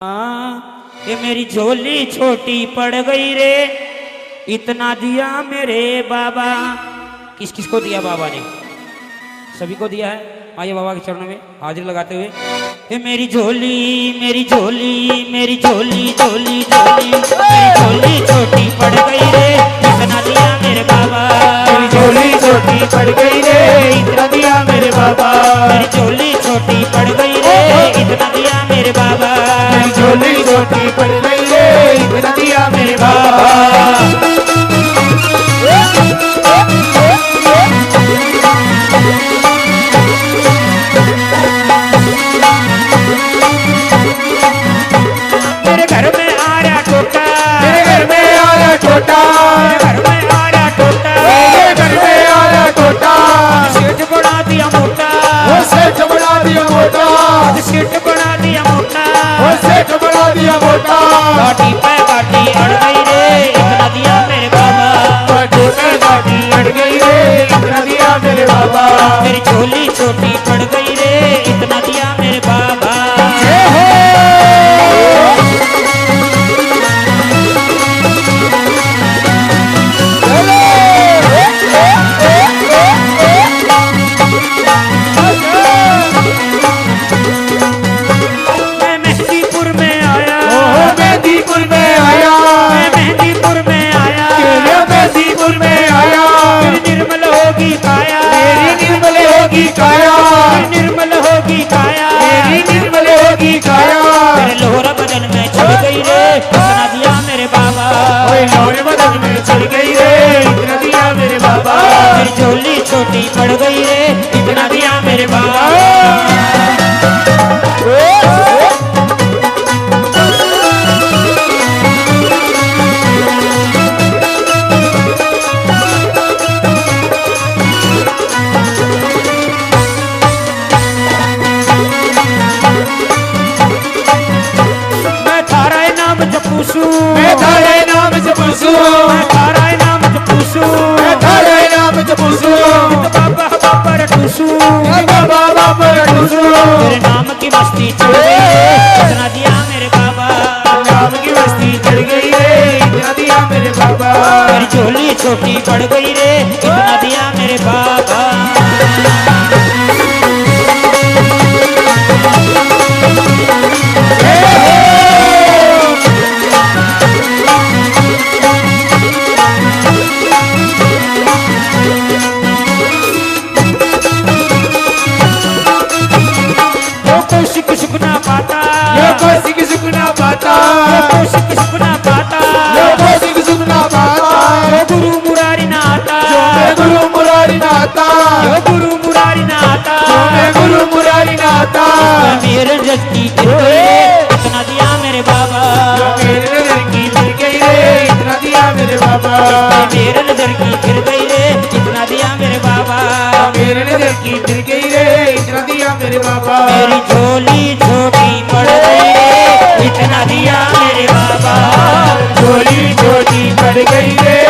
ये मेरी झोली छोटी पड़ गई रे, इतना दिया मेरे बाबा। किस किस को दिया बाबा ने? सभी को दिया है। आइए बाबा के चरणों में हाजिर लगाते हुए, ये मेरी झोली मेरी झोली मेरी झोली झोली झोली मेरी झोली छोटी पड़ गई रे, इतना दिया मेरे बाबा। मेरी झोली छोटी पड़ गई रे, इतना दिया मेरे बाबा। मेरी झोली छोटी पड़ गई रे, इतना दिया मेरे बाबा। मेरी झोली छोटी पड़ गई रे, इतना दिया मेरे बाबा। मेरे घर में आ रहा टोटा, मेरे घर में आ रहा टोटा, घर में आ रहा टोटा, मेरे घर में आ रहा टोटा। सेठ बना दिया मोटा, वो सेठ बना दिया मोटा, सेठ बना दिया मोटा, वो सेठ बना दिया मोटा। गाटी पे गाटी अड़ गई रे, इतना दिया मेरे बाबा। गाटी पे गाटी अड़ गई रे, इतना दिया मेरे बाबा। मेरी झोली छोटी पड़ गई रे, इतना दिया मेरे बाबा। मैं मेहंदीपुर में आया, मेहंदीपुर में आया, मैं मेहंदीपुर में आया, मेहंदीपुर में आया। मेरी निर्मल होगी काया, मेरी निर्मल होगी काया, मेरी निर्मल होगी काया, मेरी निर्मल होगी काया। मेरे लोहरा बदन में चढ़ गई रे, इतना दिया मेरे बाबा। ओए लोहरे बदन में चढ़ गई रे, इतना दिया मेरे बाबा। मेरी झोली छोटी पड़ गई रे, इतना दिया मेरे बाबा। मैं थारा नाम जपूसू, मैं थारे नाम जपूसू, मैं थारा नाम जपूसू, मैं थारे नाम जपूसू। बाबा बाबा रटूसू, बाबा बाबा रटूसू, तेरे नाम की मस्ती चढ़ गई रे, इतना दिया मेरे बाबा। नाम की मस्ती चढ़ गई रे, इतना दिया मेरे बाबा। मेरी झोली छोटी पड़ गई रे, इतना दिया मेरे बाबा। जो कौशिक सुख ना पाता, यो कौशिक सुख ना पाता, जो कौशिक सुख ना पाता, यो कौशिक सुख ना पाता। जो गुरु मुरारी ना आता, मैं गुरु मुरारी नाता, जो गुरु मुरारी ना आता, मैं गुरु मुरारी नाता। मेरे जज की गिर गई रे, इतना दिया मेरे बाबा। मेरे नजर की गिर गई रे, इतना दिया मेरे बाबा। मेरे नजर की गिर गई रे, इतना दिया मेरे बाबा। मेरे नजर की गिर गई रे, इतना दिया मेरे बाबा। मेरी झोली छोटी पड़ गई रे, इतना दिया मेरे बाबा। झोली छोटी पड़ गई रे,